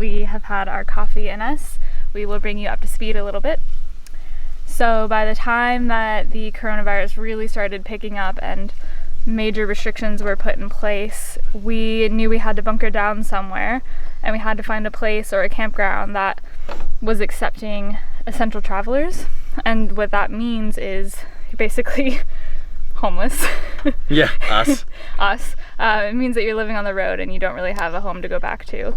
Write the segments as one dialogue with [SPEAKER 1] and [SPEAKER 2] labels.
[SPEAKER 1] we have had our coffee in us, we will bring you up to speed a little bit. So by the time that the coronavirus really started picking up and major restrictions were put in place, we knew we had to bunker down somewhere, and we had to find a place or a campground that was accepting essential travelers. And what that means is you're basically homeless.
[SPEAKER 2] Yeah, us.
[SPEAKER 1] It means that you're living on the road and you don't really have a home to go back to.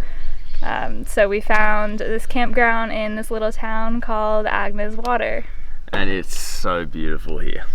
[SPEAKER 1] So we found this campground in this little town called Agnes Water.
[SPEAKER 2] And it's so beautiful here.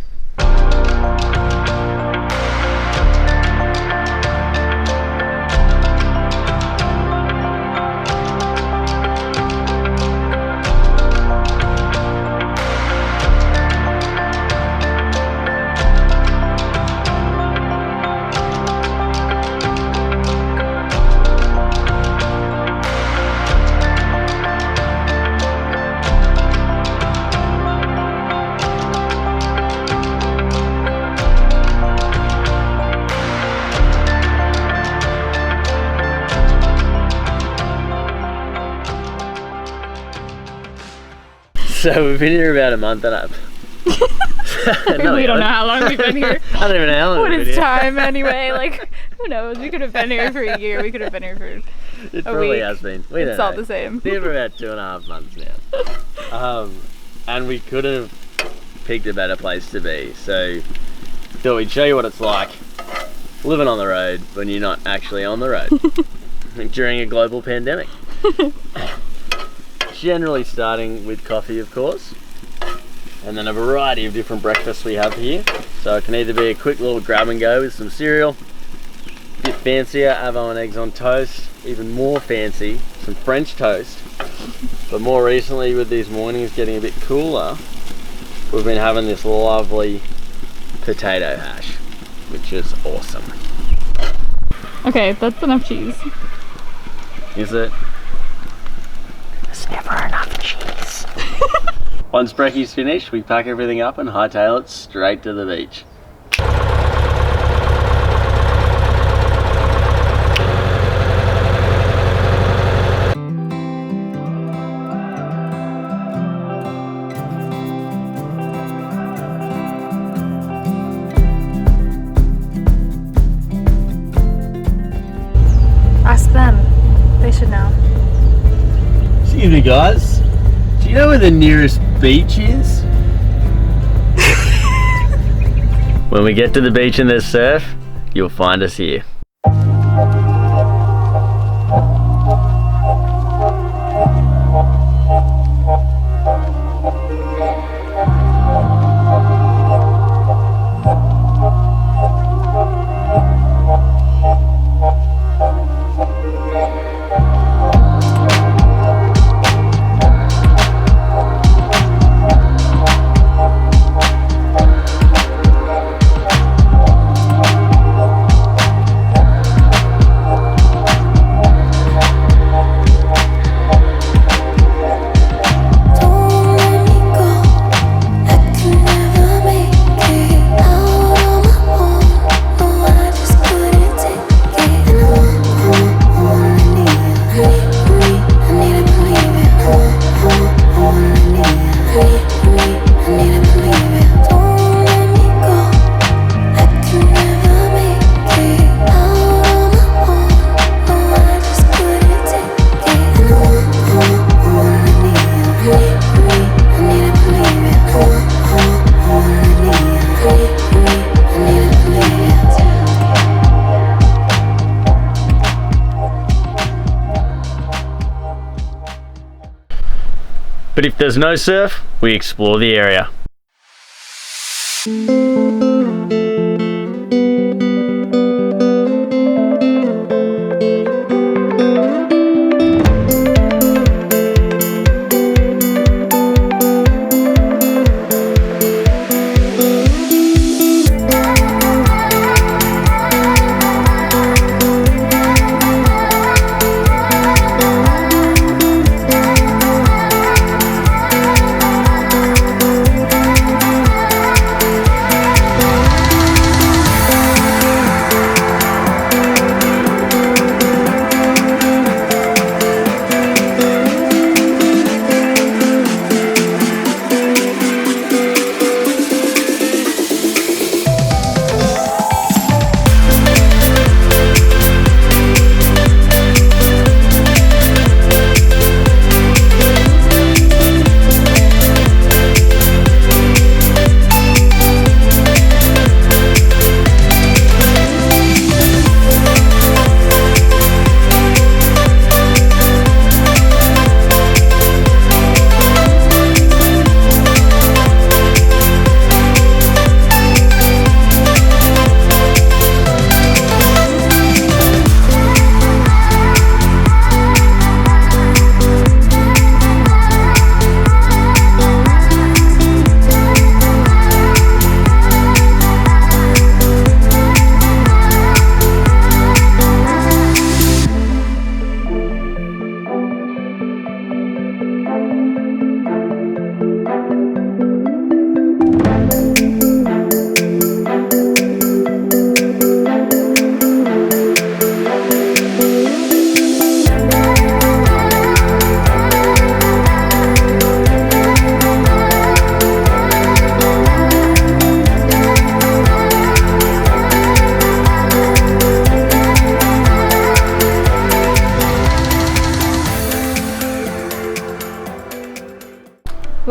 [SPEAKER 2] So we've been here about a month and a half.
[SPEAKER 1] No, we don't know how long we've been here.
[SPEAKER 2] I don't even know how long
[SPEAKER 1] What
[SPEAKER 2] we've
[SPEAKER 1] is
[SPEAKER 2] been here.
[SPEAKER 1] time anyway? Like, who knows? We could have been here for a year. We could have been here for
[SPEAKER 2] It
[SPEAKER 1] a
[SPEAKER 2] probably
[SPEAKER 1] week.
[SPEAKER 2] has been. We
[SPEAKER 1] It's
[SPEAKER 2] don't
[SPEAKER 1] all
[SPEAKER 2] know.
[SPEAKER 1] the same.
[SPEAKER 2] Been here for about 2.5 months now. And we could have picked a better place to be. So thought we'd show you what it's like living on the road when you're not actually on the road during a global pandemic. Generally starting with coffee, of course, and then a variety of different breakfasts we have here. So it can either be a quick little grab and go with some cereal, a bit fancier, avocado and eggs on toast, even more fancy, some French toast. But more recently, with these mornings getting a bit cooler, we've been having this lovely potato hash, which is awesome.
[SPEAKER 1] Okay, that's enough cheese.
[SPEAKER 2] Is it? There's never enough cheese. Once brekie's finished, we pack everything up and hightail it straight to the beach.
[SPEAKER 1] Ask them. They should know.
[SPEAKER 2] Excuse me, guys. Do you know where the nearest beach is? When we get to the beach and there's surf, you'll find us here. But if there's no surf, we explore the area.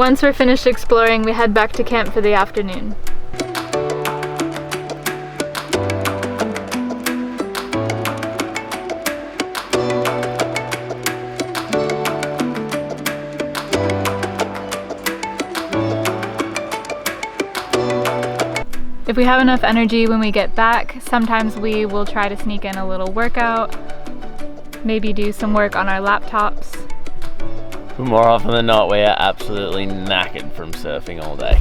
[SPEAKER 1] once we're finished exploring, we head back to camp for the afternoon. If we have enough energy when we get back, sometimes we will try to sneak in a little workout, maybe do some work on our laptops.
[SPEAKER 2] But more often than not, we are absolutely knackered from surfing all day.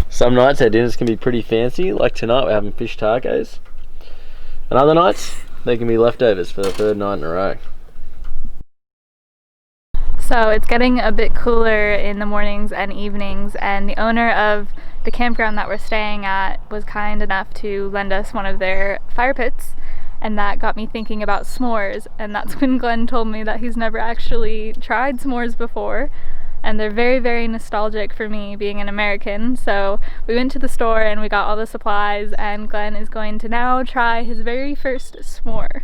[SPEAKER 2] Some nights our dinners can be pretty fancy, like tonight we're having fish tacos. And other nights, they can be leftovers for the third night in a row.
[SPEAKER 1] So it's getting a bit cooler in the mornings and evenings, and the owner of the campground that we're staying at was kind enough to lend us one of their fire pits, and that got me thinking about s'mores. And that's when Glenn told me that he's never actually tried s'mores before, and they're very, very nostalgic for me being an American. So we went to the store and we got all the supplies, and Glenn is going to now try his very first s'more.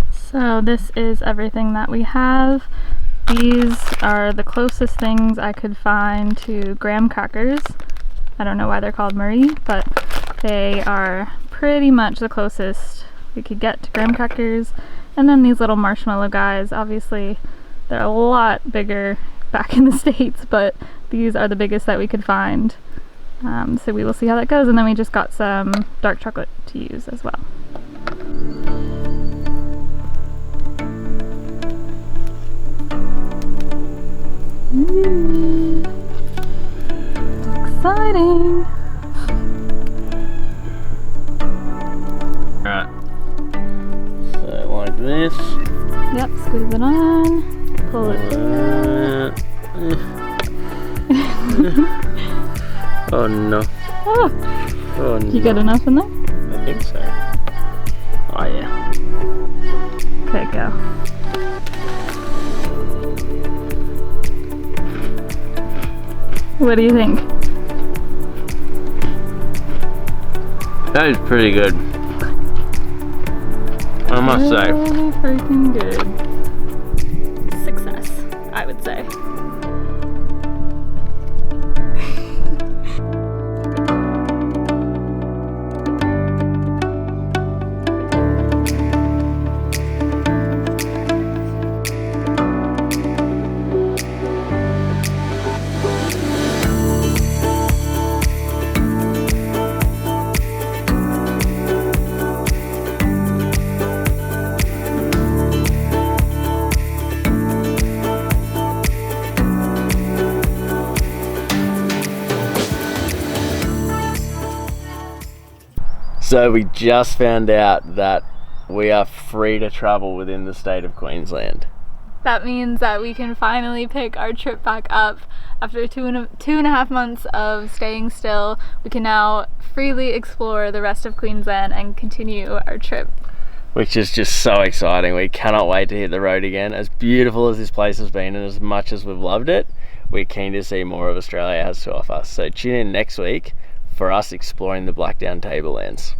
[SPEAKER 1] So this is everything that we have. These are the closest things I could find to graham crackers. I don't know why they're called Marie, but they are pretty much the closest we could get to graham crackers. And then these little marshmallow guys, obviously they're a lot bigger back in the States, but these are the biggest that we could find. So we will see how that goes. And then we just got some dark chocolate to use as well. Exciting!
[SPEAKER 2] Alright. So like this.
[SPEAKER 1] Yep, squeeze it on. Pull it through.
[SPEAKER 2] Oh no.
[SPEAKER 1] Oh,
[SPEAKER 2] Oh no.
[SPEAKER 1] you got enough in there?
[SPEAKER 2] I think so. Oh yeah.
[SPEAKER 1] Okay, go. What do you think?
[SPEAKER 2] That is pretty good. I must say.
[SPEAKER 1] Really freaking good. Success, I would say.
[SPEAKER 2] So we just found out that we are free to travel within the state of Queensland.
[SPEAKER 1] That means that we can finally pick our trip back up. After two and a half months of staying still, we can now freely explore the rest of Queensland and continue our trip.
[SPEAKER 2] Which is just so exciting. We cannot wait to hit the road again. As beautiful as this place has been and as much as we've loved it, we're keen to see more of Australia has to offer. So tune in next week for us exploring the Blackdown Tablelands.